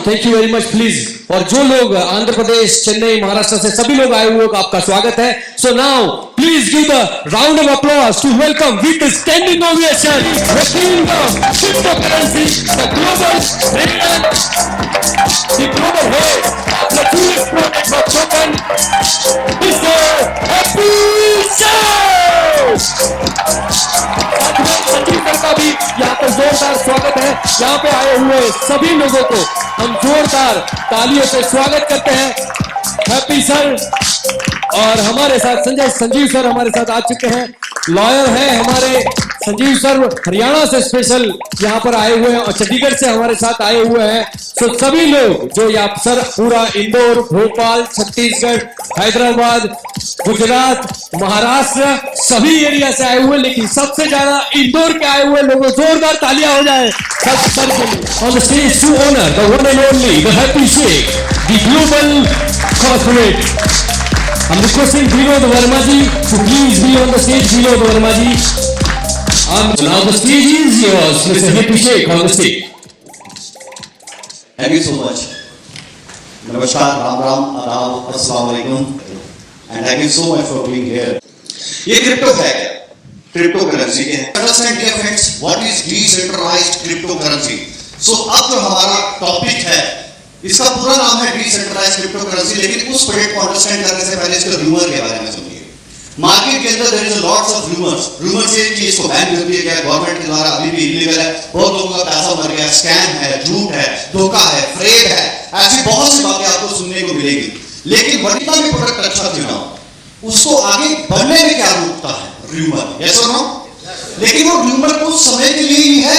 Thank you very much please. और जो लोग आंध्र प्रदेश, चेन्नई, महाराष्ट्र से सभी लोग आए हुए आपका स्वागत है। So now please give the round of applause to welcome with standing ovation the king of cryptocurrency, the global brain, the global head of the tourist network token, mister Happy Shah. Sanjeev sir का भी यहाँ पर जोरदार स्वागत है। यहाँ पे आए हुए सभी लोगों को हम जोरदार तालियों से स्वागत करते हैं। हैप्पी सर और हमारे साथ संजीव सर हमारे साथ आ चुके हैं। लॉयर हैं हमारे संजीव सर, हरियाणा से स्पेशल यहाँ पर आए हुए हैं और चंडीगढ़ से हमारे साथ आए हुए हैं। तो सभी लोग जो यहाँ सर पूरा इंदौर, भोपाल, छत्तीसगढ़, हैदराबाद, गुजरात, महाराष्ट्र सभी एरिया से आए हुए, लेकिन सबसे ज्यादा इंदौर के आए हुए लोगों, जोरदार तालियां हो जाए सब सर के लिए। On the stage to honour the one and only the Happy Sheikh, the global corporate. I'm requesting Vinod Verma ji to please be on the stage. Vinod Verma ji, now the stage is yours. Mr. Happy Sheikh on the stage. Thank you so much. Namaskar, Ram Ram, Adab, Assalamu Alaikum, and thank you so much for being here. ये crypto है क्या? Crypto currency है। Understand dear friends, what is decentralized cryptocurrency? So अब जो हमारा topic है, इसका पूरा नाम है डिसेंट्रलाइज्ड क्रिप्टो करेंसी, लेकिन उस प्रोजेक्ट को अंडरस्टैंड करने से पहले इसके रूमर के बारे में सुनिए। मार्केट के अंदर there is a lots of rumours ये कि इसको बैन कर दिया गया है गवर्नमेंट के द्वारा, अभी भी इलीगल है, बहुत लोगों का पैसा मर गया, स्कैम है, झूठ है, धोखा है, फ्रॉड है, ऐसी बहुत सी बातें आपको सुनने को मिलेगी। लेकिन वनिता में प्रोडक्ट अच्छा क्यों ना, उसको आगे बढ़ने में क्या रोकता है? रूमर, यस और नो? लेकिन वो रूमर कुछ समय के लिए ही है।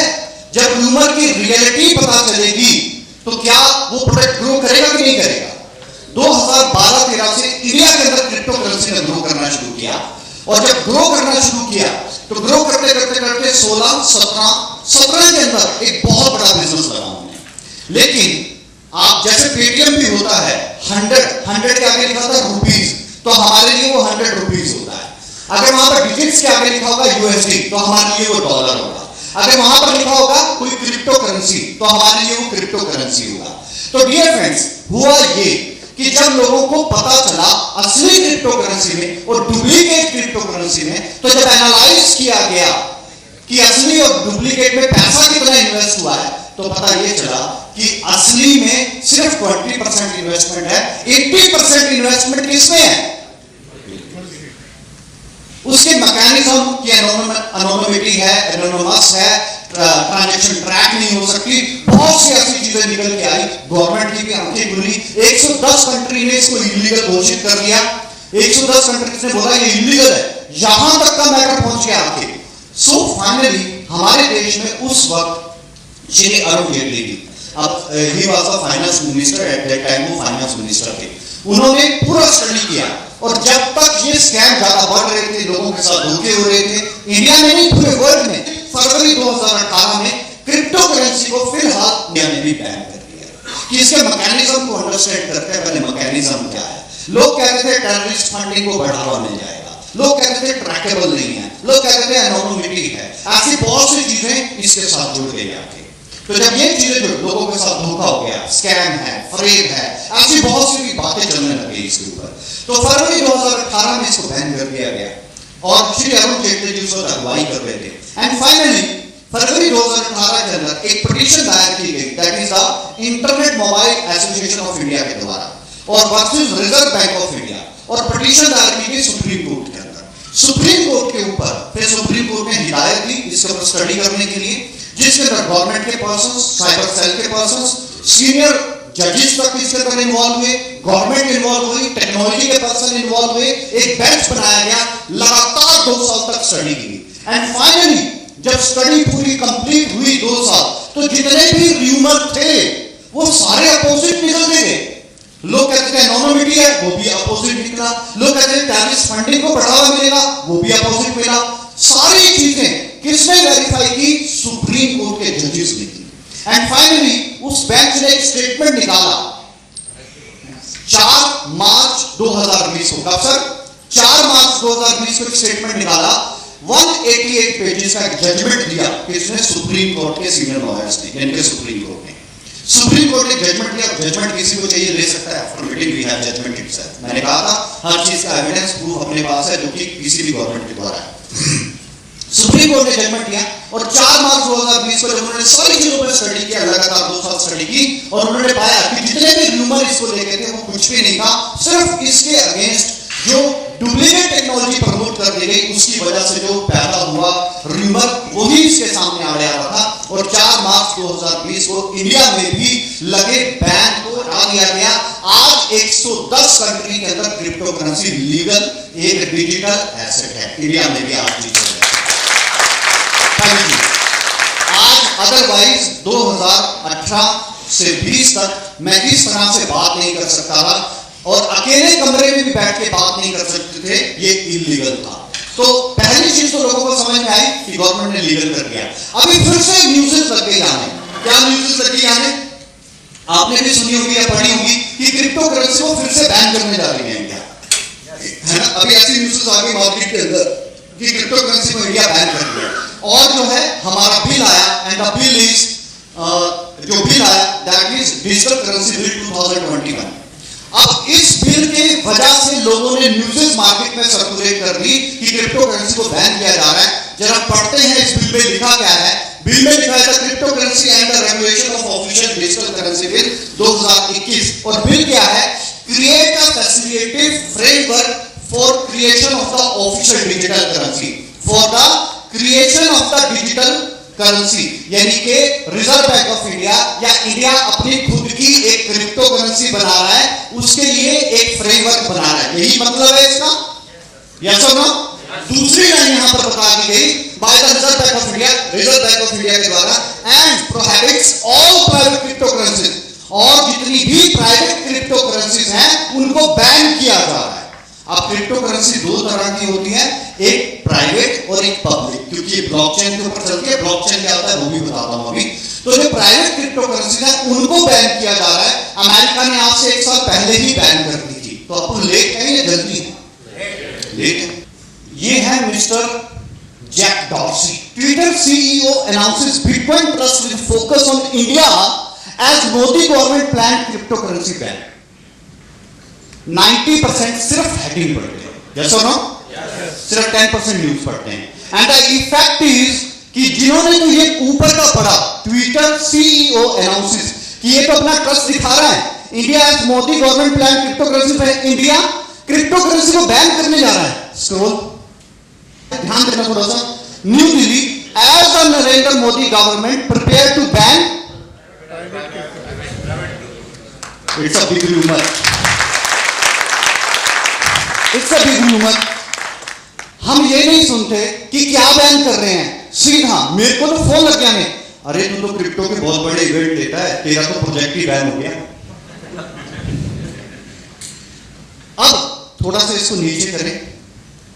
जब रूमर की रियलिटी पता चलेगी तो क्या वो प्रोडक्ट ग्रो करेगा कि नहीं करेगा? 2012-13 से इंडिया के अंदर क्रिप्टो करेंसी ने ग्रो करना शुरू किया, और जब ग्रो करना शुरू किया तो ग्रो करते करते करते 16-17 के अंदर एक बहुत बड़ा बिजनेस लगा हमने। लेकिन आप जैसे पेटीएम भी होता है 100 के आगे लिखा था रुपीज, तो हमारे लिए वो 100 रुपीज होता है। अगर वहां पर डिजिट्स के आगे लिखा होगा यूएसडी, तो हमारे लिए वो डॉलर होगा। अगर वहां पर लिखा होगा कोई क्रिप्टो करेंसी, तो हमारे लिए वो क्रिप्टो करेंसी होगा। तो डियर फ्रेंड्स, हुआ ये कि जब लोगों को पता चला असली क्रिप्टो करेंसी में और डुप्लीकेट क्रिप्टो करेंसी में, तो जब एनालाइज किया गया कि असली और डुप्लीकेट में पैसा कितना इन्वेस्ट हुआ है, तो पता ये चला कि असली में सिर्फ 20% इन्वेस्टमेंट है, 80% इन्वेस्टमेंट किसमें है? उसके मैकेनिज्म की एनोनिमिटी है, एनोनिमस है, ट्रांजैक्शन ट्रैक नहीं हो सकती, बहुत सी ऐसी चीजें निकल के आई। गवर्नमेंट की भी आंखें खुली, 110 कंट्री ने इसको इलीगल घोषित कर दिया। 110 कंट्रीज ने बोला ये इलीगल है, यहां तक का मैटर पहुंच गया आके। सो फाइनली हमारे देश में उस वक्त श्री अरुण जेटली जी, अब he was the finance minister at that time, वो फाइनेंस मिनिस्टर थे, उन्होंने पूरा स्टडी किया। और जब तक ये स्कैम ज्यादा बढ़ रहे थे, लोगों के साथ धोखे हो रहे थे, इंडिया में नहीं पूरे वर्ल्ड में, फरवरी 2018 में क्रिप्टो करेंसी को फिलहाल इंडिया ने भी बैन कर दिया। कि इसके मैकेनिज्म को अंडरस्टैंड करते हैं, पहले मैकेनिज्म क्या है। लोग कहते थे टेररिस्ट फंडिंग को बढ़ावा मिल जाएगा, लोग कहते थे ट्रैकेबल नहीं है, लोग कहते थे एनोनिमिटी है, ऐसी बहुत सी चीजें इसके साथ जुड़ गई आके। तो जब ये चीजें जो लोगों के साथ धोखा हो गया, स्कैम है, फ्रॉड है, ऐसी बहुत सी बातें चलने लगी इसके ऊपर, तो फरवरी 2018 में इसको बैन कर दिया गया। और श्री अरुण जेटली जी उसको अगुवाई कर रहे थे। एंड फाइनली फरवरी 2018 के अंदर एक पिटीशन दायर की गई, that is the internet mobile association of India के द्वारा, और versus reserve bank of India, और पिटीशन दायर की गई सुप्रीम कोर्ट के अंदर। सुप्रीम कोर्ट के ऊपर फिर सुप्रीम कोर्ट ने हिदायत दी इसके ऊपर स्टडी करने के लिए, जिसके अंदर गवर्नमेंट के पर्संस, साइबर सेल के पर्संस, सीनियर जजेस तक इसके अंदर इन्वॉल्व हुए, गवर्नमेंट इन्वॉल्व हुई, टेक्नोलॉजी के पर्सन इन्वॉल्व हुए, एक बेंच बनाया गया, लगातार 2 साल तक स्टडी की। एंड फाइनली जब स्टडी पूरी कंप्लीट हुई 2 साल, तो जितने भी रूमर थे वो सारे अपोजिट निकलते गए। लोग कहते थे एनोनिमिटी है, वो भी अपोजिट निकला। लोग कहते थे टेररिस्ट फंडिंग को बढ़ावा मिलेगा, वो भी अपोजिट मिला। सारी चीजें किसने वेरीफाई की? सुप्रीम कोर्ट के जजेस ने की। एंड फाइनली उस बेंच ने एक स्टेटमेंट निकाला 4 मार्च 2020 को। कब सर? 4 मार्च 2020 को एक स्टेटमेंट निकाला, 188 पेजेस का एक जजमेंट दिया किसने? सुप्रीम कोर्ट के सीनियर लॉयर्स ने, यानी कि सुप्रीम कोर्ट ने जजमेंट जजमेंट किसी को चाहिए ले सकता है, after meeting we have judgement itself. मैंने कहा था हर चीज का एविडेंस प्रूफ अपने पास है, जो कि किसी भी गवर्नमेंट के द्वारा है। सुप्रीम कोर्ट ने जजमेंट दिया और 4 मार्च 2020 को जब उन्होंने सारी चीजों पर स्टडी किया, लगातार 2 साल स्टडी की, और उन्होंने पाया कि जितने भी रूमर इसको लेके थे वो कुछ भी नहीं था, सिर्फ इसके अगेंस्ट जो डुप्लीकेट टेक्नोलॉजी प्रमोट कर दी गई उसकी वजह से जो पैदा हुआ रूमर वही इसके सामने आ रहा था। और 4 मार्च 2020 को इंडिया में भी लगे बैन को हटा दिया गया। आज 110 कंट्री के अंदर क्रिप्टो करेंसी लीगल एक डिजिटल एसेट है, इंडिया में भी आज लीगल है। आज अदरवाइज 2018 से 20 तक मैं इस तरह से बात नहीं कर सकता था और अकेले कमरे में भी बैठ के बात नहीं कर सकते थे, ये इलीगल था। तो पहली चीज तो लोगों को समझ में आई कि गवर्नमेंट ने लीगल कर दिया। अभी फिर से न्यूज़ लग गई आने। क्या न्यूज़ लग गई आने? आपने भी सुनी होगी या पढ़ी होगी कि क्रिप्टो करेंसी को फिर से बैन करने जा रही है इंडिया, है ना? अभी ऐसी न्यूज़ आ गई मार्केट के अंदर कि क्रिप्टो करेंसी को इंडिया बैन कर दिया। और जो है हमारा बिल आया, एंड द बिल इज जो बिल आया that is digital currency bill 2021। अब इस बिल के वजह से लोगों ने न्यूज़ मार्केट में सर्कुलेट कर दी कि क्रिप्टो करेंसी को बैन किया जा रहा है। जरा पढ़ते हैं इस बिल में लिखा क्या है। बिल में लिखा है crypto currency and the regulation of official digital currency bill 2021। और बिल क्या है? Create a facilitative framework for creation of the official digital currency, for the creation of the digital currency, यानी कि रिजर्व बैंक ऑफ इंडिया या India अपनी खुद की एक क्रिप्टो करेंसी बना रहा है, उसके लिए एक फ्रेमवर्क बना रहा है। यही मतलब है इसका, यस और नो? दूसरी लाइन यहां पर बता दी गई by the reserve bank of India, reserve bank of India के द्वारा, and prohibits all private crypto currency, और जितनी भी प्राइवेट क्रिप्टो करेंसीज हैं उनको बैन किया जा रहा है। अब क्रिप्टो करेंसी 2 तरह की होती है, एक प्राइवेट और एक पब्लिक, क्योंकि ये ब्लॉकचेन के ऊपर चलती है। ब्लॉकचेन क्या होता है वो भी बताता हूं अभी। तो जो प्राइवेट क्रिप्टो करेंसी है उनको बैन किया जा रहा है। अमेरिका ने आज से 1 साल पहले ही बैन कर दी थी। तो अब लेट है या जल्दी है? लेट है। ये है mister Jack Dorsey, Twitter CEO announces bitcoin trust will focus on India as Modi government plan crypto currency ban. 90% सिर्फ हेडिंग पढ़ते हैं, यस और नो? सिर्फ 10% न्यूज पढ़ते हैं। एंड द इफेक्ट इज कि जिन्होंने तो ये ऊपर का पढ़ा, ट्विटर सीईओ अनाउंसेस कि ये तो अपना ट्रस्ट दिखा रहा है, India as Modi government plan crypto currency पे, इंडिया क्रिप्टो करेंसी को बैन करने जा रहा है। स्क्रॉल ध्यान देना थोड़ा सा। New Delhi, as the Narendra Modi government prepare to ban, it's a big rumour, it's a big rumour. हम ये नहीं सुनते कि क्या बैन कर रहे हैं, सीधा मेरे को तो फोन लग गया, नहीं अरे तू तो क्रिप्टो के बहुत बड़े इवेंट लेता है, तेरा तो प्रोजेक्ट ही बैन हो गया। अब थोड़ा सा इसको नीचे करें।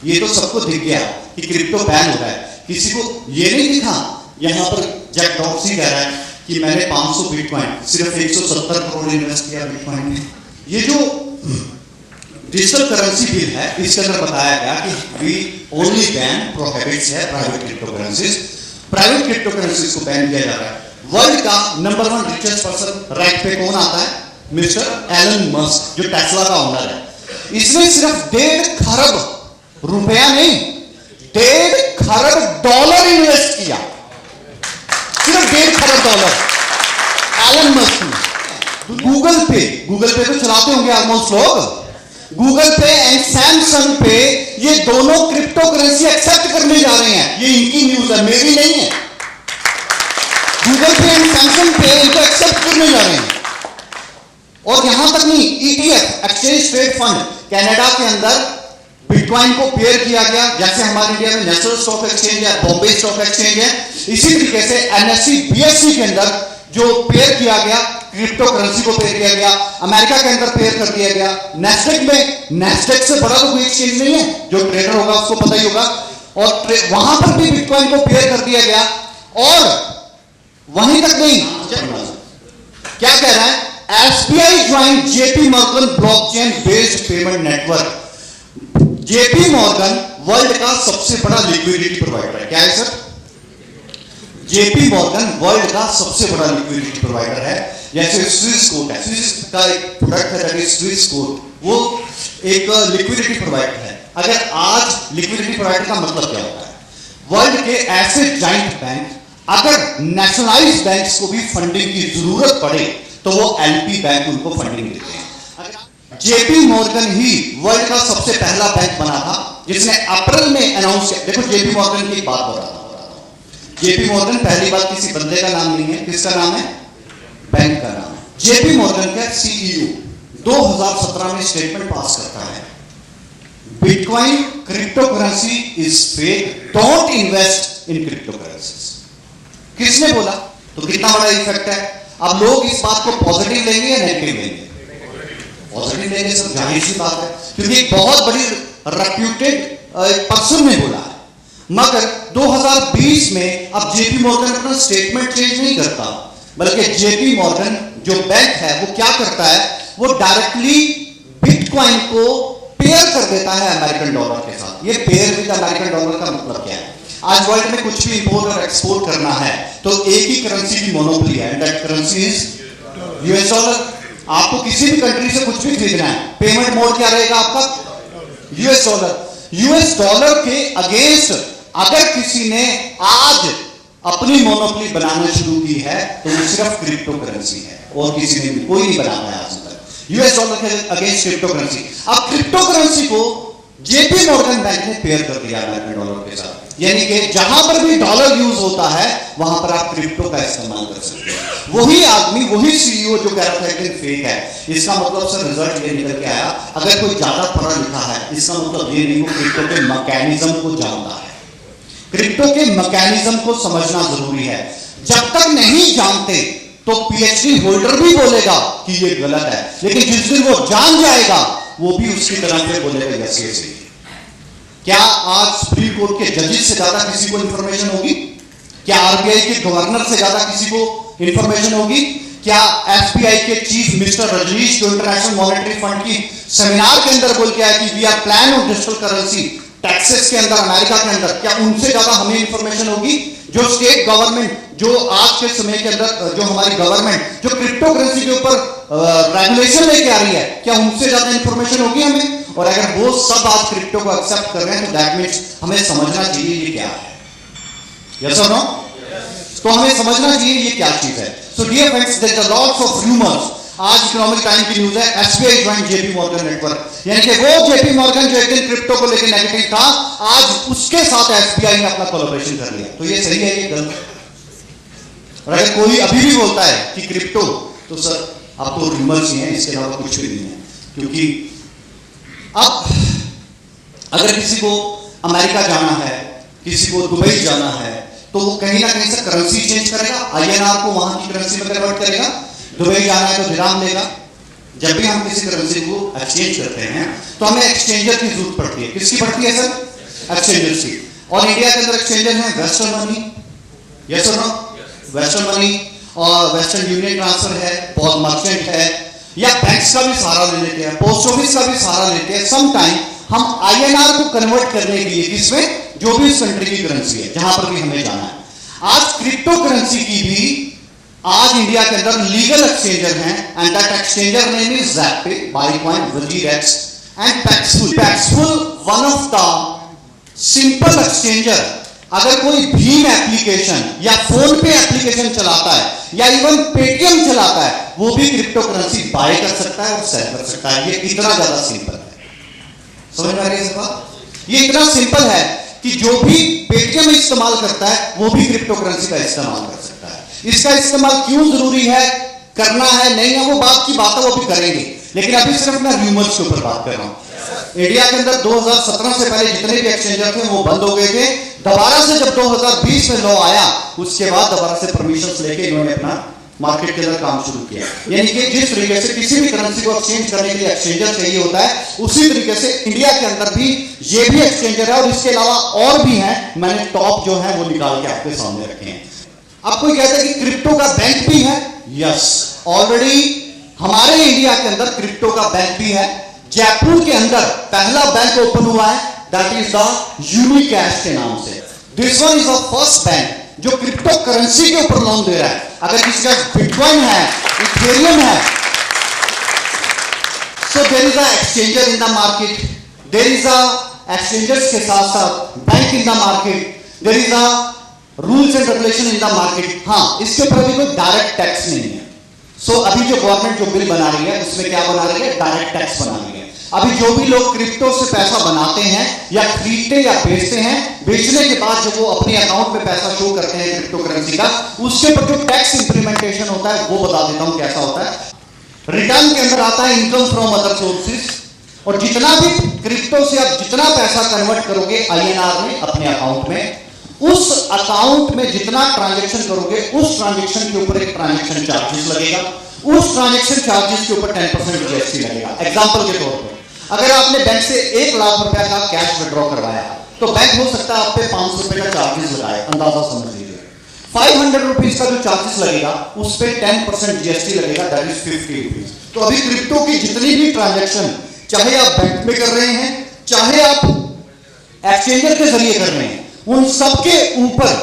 ये तो सबको दिख गया कि क्रिप्टो बैन हो रहा है, किसी को ये नहीं दिखा। यहां पर जैक डॉर्सी कह रहा है कि मैंने 500 बिटकॉइन, सिर्फ 170 करोड़ इन्वेस्ट किया बिटकॉइन में। ये जो डिजिटल करेंसी बिल है इसके अंदर बताया गया कि वी ओनली बैन प्रोहिबिट्स है private crypto currencies. Private crypto currencies को बैन किया जा रहा है। वर्ल्ड का नंबर 1 रिचेस्ट पर्सन रैंक पे कौन आता है? मिस्टर एलन मस्क, जो टेस्ला का ओनर है। इसने सिर्फ 1.5 खरब रुपया नहीं, 1.5 खरब डॉलर इन्वेस्ट किया, सिर्फ 1.5 खरब डॉलर एलन मस्क ने। गूगल पे तो चलाते होंगे ऑलमोस्ट लोग। गूगल पे एंड सैमसंग पे ये दोनों क्रिप्टो करेंसी एक्सेप्ट करने जा रहे हैं। ये इनकी न्यूज है, मेरी नहीं है। गूगल पे एंड सैमसंग पे इनको एक्सेप्ट करने जा रहे हैं। और यहां तक नहीं, ETF exchange trade fund Canada के अंदर बिटकॉइन को पेयर किया गया, जैसे हमारे इंडिया में नेशनल स्टॉक एक्सचेंज है, बॉम्बे स्टॉक एक्सचेंज है, इसी तरीके से NSE BSE के अंदर जो पेयर किया गया, क्रिप्टो करेंसी को पेयर किया गया। अमेरिका के अंदर पेयर कर दिया गया। नेस्डेक में, नेस्डेक से बड़ा तो कोई एक्सचेंज नहीं है, जो ट्रेडर होगा उसको पता ही होगा। और वहां पर भी बिटकॉइन को पेयर कर दिया गया। और वहीं तक नहीं, क्या कह रहा है? SBI join JP Morgan blockchain based payment network. JP Morgan world का सबसे बड़ा लिक्विडिटी प्रोवाइडर है। क्या है सर? जेपी मॉर्गन वर्ल्ड का सबसे बड़ा लिक्विडिटी प्रोवाइडर है। जैसे स्विस कोट है, स्विस का एक प्रोडक्ट है दैट इज स्विस कोट, वो एक लिक्विडिटी प्रोवाइडर है। अगर आज लिक्विडिटी प्रोवाइडर का मतलब क्या होता है? वर्ल्ड के ऐसे जाइंट बैंक, अगर नेशनलाइज्ड बैंक्स को भी फंडिंग की जरूरत पड़े तो वो एलपी बैंक उनको फंडिंग देते हैं। जेपी मॉर्गन ही वर्ल्ड का सबसे पहला बैंक बना था जिसने अप्रैल में अनाउंस किया। देखो जेपी मॉर्गन की एक बात बताता हूं। जेपी मॉर्गन पहली बात किसी बंदे का नाम नहीं है, किसका नाम है? बैंक का नाम है। जेपी मॉर्गन का सीईओ 2017 में स्टेटमेंट पास करता है, bitcoin crypto currency is fake, don't invest in crypto currencies. किसने बोला? तो कितना बड़ा इफेक्ट है। अब लोग इस बात को पॉजिटिव लेंगे या नेगेटिव लेंगे? पॉजिटिव लेंगे, सब जाहिर सी बात है, क्योंकि एक बहुत बड़ी रेप्यूटेड पर्सन ने बोला है। मगर 2020 में अब जेपी मॉर्गन अपना स्टेटमेंट चेंज नहीं करता, बल्कि जेपी मॉर्गन जो बैंक है वो क्या करता है, वो डायरेक्टली बिटकॉइन को पेयर कर देता है अमेरिकन डॉलर के साथ। ये पेयर विद अमेरिकन डॉलर का मतलब क्या है? आज वर्ल्ड में कुछ भी इंपोर्ट और एक्सपोर्ट करना है तो एक ही करेंसी की मोनोपोली है, that currency is US dollar. आपको किसी भी कंट्री से कुछ भी खरीदना है, पेमेंट मोड क्या रहेगा आपका? US dollar. यूएस डॉलर के अगेंस्ट अगर किसी ने आज अपनी मोनोपोली बनाना शुरू की है तो वो सिर्फ क्रिप्टो करेंसी है, और किसी ने भी कोई नहीं बनाया है आज तक यूएस डॉलर के अगेंस्ट क्रिप्टो करेंसी। अब क्रिप्टो करेंसी को जेपी मॉर्गन बैंक ने पेयर कर दिया अमेरिकन डॉलर के साथ, यानी कि जहां पर भी डॉलर यूज होता है वहां पर आप क्रिप्टो का इस्तेमाल कर सकते हैं। वही आदमी, वही सीईओ जो कह रहा था कि फेक है, इसका मतलब सर रिजल्ट ये निकल के आया, अगर कोई ज्यादा पढ़ा लिखा है इसका मतलब ये नहीं, वो क्रिप्टो के मैकेनिज्म को जानता है। क्रिप्टो के मैकेनिज्म को समझना जरूरी है। जब तक नहीं जानते तो पीएचडी होल्डर भी बोलेगा कि ये गलत है, लेकिन जिस दिन वो जान जाएगा वो भी उसकी तरह से बोलेगा यस ये सही है। क्या आज सुप्रीम कोर्ट के जजेस से ज्यादा किसी को इंफॉर्मेशन होगी? क्या आरबीआई के गवर्नर से ज्यादा किसी को इंफॉर्मेशन होगी? क्या एसबीआई के चीफ मिस्टर रजनीश जो इंटरनेशनल मॉनेटरी फंड की सेमिनार के अंदर बोल के आया कि we are plan of digital currency taxes के अंदर अमेरिका के अंदर, क्या उनसे ज्यादा हमें इंफॉर्मेशन होगी? जो स्टेट गवर्नमेंट, जो आज के समय के अंदर जो हमारी गवर्नमेंट जो क्रिप्टो करेंसी के ऊपर रेगुलेशन लेके आ रही है, क्या उनसे ज्यादा इंफॉर्मेशन होगी हमें? और अगर वो सब आज क्रिप्टो को एक्सेप्ट कर रहे हैं तो दैट मींस हमें समझना चाहिए ये क्या है। यस और नो? तो हमें समझना चाहिए ये क्या चीज है। So dear friends, there are lots of rumours. आज इकोनॉमिक टाइम की न्यूज है, SBI join JP Morgan network, यानी कि वो जेपी मॉर्गन जो एक दिन क्रिप्टो को लेकर नेगेटिव था, आज उसके साथ एसबीआई ने अपना कोलैबोरेशन कर लिया। तो ये सही है, ये गलत? और अगर कोई अभी भी बोलता है कि क्रिप्टो, तो सर अब तो रूमर्स ही हैं, इसके अलावा कुछ भी नहीं है। क्योंकि अब अगर किसी को अमेरिका जाना है, किसी को दुबई जाना है, तो वो कहीं ना कहीं से करेंसी चेंज करेगा, आईएनआर को वहां की करेंसी में कन्वर्ट करेगा। दुबई जाना है तो दिराम लेगा। जब भी हम किसी करेंसी को एक्सचेंज करते हैं तो हमें एक्सचेंजर की जरूरत पड़ती है। किसकी पड़ती है सर? एक्सचेंजर की। और इंडिया के अंदर एक्सचेंजर है वेस्टर्न मनी, यस और नो? वेस्टर्न मनी और वेस्टर्न यूनियन ट्रांसफर है, बहुत मर्चेंट है, या बैंक्स का भी सहारा ले लेते हैं, पोस्ट ऑफिस का भी सहारा लेते हैं। सम टाइम हम आईएनआर को कन्वर्ट करने के लिए, किसमें? जो भी इस कंट्री की करेंसी है, जहां पर भी हमें जाना है। आज क्रिप्टो करेंसी की भी आज इंडिया के अंदर लीगल एक्सचेंजर हैं, and that exchanger name is ZebPay, BuyUcoin, WazirX and Paxful. Paxful one of the simple exchanger. अगर कोई भीम एप्लीकेशन या फोन पे एप्लीकेशन चलाता है या इवन पेटीएम चलाता है, वो भी क्रिप्टो करेंसी बाय कर सकता है और सेल कर सकता है। ये इतना ज्यादा सिंपल है, समझ में आ रही है इस बात? ये इतना सिंपल है कि जो भी पेटीएम इस्तेमाल करता है वो भी क्रिप्टो करेंसी का इस्तेमाल कर सकता है। इसका इस्तेमाल क्यों जरूरी है, करना है नहीं है, वो बात की बात है, वो भी करेंगे, लेकिन अभी सिर्फ मैं रूमर्स के ऊपर बात कर रहा हूं। इंडिया के अंदर 2017 से पहले जितने भी एक्सचेंजर थे वो बंद हो गए थे। दोबारा से जब 2020 में लॉ आया, उसके बाद दोबारा से परमिशन लेके इन्होंने अपना मार्केट के अंदर काम शुरू किया। यानी कि जिस तरीके से किसी भी करेंसी को एक्सचेंज करने के लिए एक्सचेंजर चाहिए होता है, उसी तरीके से इंडिया के अंदर भी ये भी एक्सचेंजर है, और इसके अलावा और भी हैं। मैंने टॉप जो है वो निकाल के आपके सामने रखे हैं। अब कोई कहता है कि क्रिप्टो का बैंक भी है। यस, ऑलरेडी हमारे इंडिया के अंदर क्रिप्टो का बैंक भी है। जयपुर के अंदर पहला बैंक ओपन हुआ है, दैट इज द यूनिकैश के नाम से। This one is the first bank जो क्रिप्टो करेंसी के ऊपर लोन दे रहा है। अगर किसी का बिटकॉइन है, इथेरियम है, so there is a exchanger in the market, there is a exchanges के साथ साथ bank in the market, there is a rules and regulation in the market। हाँ, इसके ऊपर अभी कोई डायरेक्ट टैक्स नहीं है। सो अभी जो गवर्नमेंट जो बिल बना रही है उसमें क्या बना रही है, डायरेक्ट टैक्स बना रही है। अभी जो भी लोग क्रिप्टो से पैसा बनाते हैं या खरीदते या बेचते हैं, बेचने के बाद जब वो अपने अकाउंट में पैसा शो करते हैं क्रिप्टो करेंसी का, उसके ऊपर जो टैक्स इंप्लीमेंटेशन होता है वो बता देता हूं कैसा होता है। रिटर्न के अंदर आता है इनकम फ्रॉम अदर सोर्सेज, और जितना भी क्रिप्टो से आप जितना पैसा कन्वर्ट करोगे INR में अपने अकाउंट में, उस अकाउंट में जितना ट्रांजैक्शन करोगे उस ट्रांजैक्शन के ऊपर एक ट्रांजैक्शन चार्जेस लगेगा, उस ट्रांजैक्शन चार्जेस के ऊपर 10% GST लगेगा। एग्जांपल के तौर पे अगर आपने बैंक से 1 लाख रुपया का कैश विड्रॉ करवाया तो बैंक हो सकता है आप पे 500 रुपए का चार्जेस लगाए, अंदाजा समझ लीजिए। 500 रुपीज का जो चार्जेस लगेगा उस पे 10% GST लगेगा, दैट इज 50 रुपीज। तो अभी क्रिप्टो की जितनी भी ट्रांजैक्शन, चाहे आप बैंक में कर रहे हैं, चाहे आप एक्सचेंजर के जरिए कर रहे हैं, उन सबके ऊपर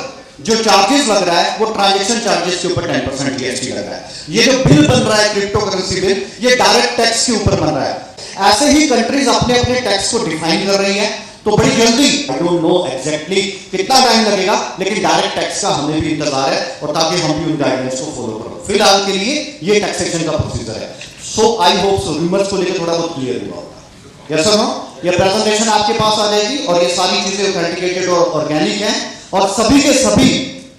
जो चार्जेस लग रहा है वो ट्रांजैक्शन चार्जेस के ऊपर 10% GST लग रहा है। ये जो बिल बन रहा है क्रिप्टो करेंसी बिल, ये डायरेक्ट टैक्स के ऊपर बन रहा है। ऐसे ही कंट्रीज अपने अपने टैक्स को डिफाइन कर रही है, तो बड़ी जल्दी, आई डोंट नो एग्जैक्टली कितना टाइम लगेगा, लेकिन डायरेक्ट टैक्स का हमें भी इंतजार है, और ताकि हम भी उन गाइडेंस को फॉलो करो। फिलहाल के लिए ये टैक्सेशन का प्रोसीजर है। सो आई होप सो रूमर्स को लेकर थोड़ा बहुत क्लियर हुआ होगा। यस और नो? ये प्रेजेंटेशन आपके पास आ जाएगी और ये सारी चीजें ऑथेंटिकेटेड और ऑर्गेनिक हैं और सभी के सभी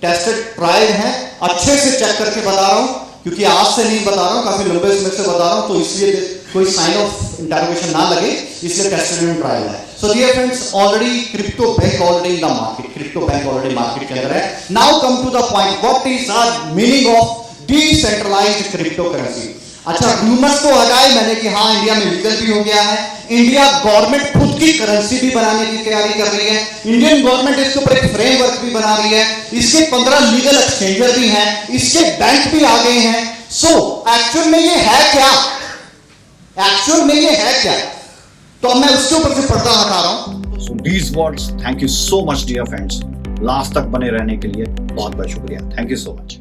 टेस्टेड ट्रायल हैं। अच्छे से चेक करके बता रहा हूं, क्योंकि आज से नहीं बता रहा हूं, काफी लंबे समय से बता रहा हूं, तो इसलिए कोई साइन ऑफ इंटरोगेशन ना लगे, इसलिए टेस्टेड एंड ट्रायल है। So dear friends, already crypto bank already in the market, crypto bank already market के अंदर है। Now come to the point, what is the meaning of decentralised crypto currency. अच्छा, rumours को हटाए मैंने कि हाँ इंडिया में लीगल भी हो गया है, इंडिया गवर्नमेंट खुद की करेंसी भी बनाने की तैयारी कर रही है, इंडियन गवर्नमेंट इसके ऊपर एक फ्रेमवर्क भी बना रही है, इसके 15 लीगल एक्सचेंजर भी हैं, इसके बैंक भी आ गए हैं। सो एक्चुअल में ये है क्या, एक्चुअल में ये है क्या, तो मैं उसके ऊपर से पर्दा हटा रहा हूं। So these words, thank you so much dear friends, last तक बने रहने के लिए बहुत बहुत शुक्रिया, थैंक यू सो मच।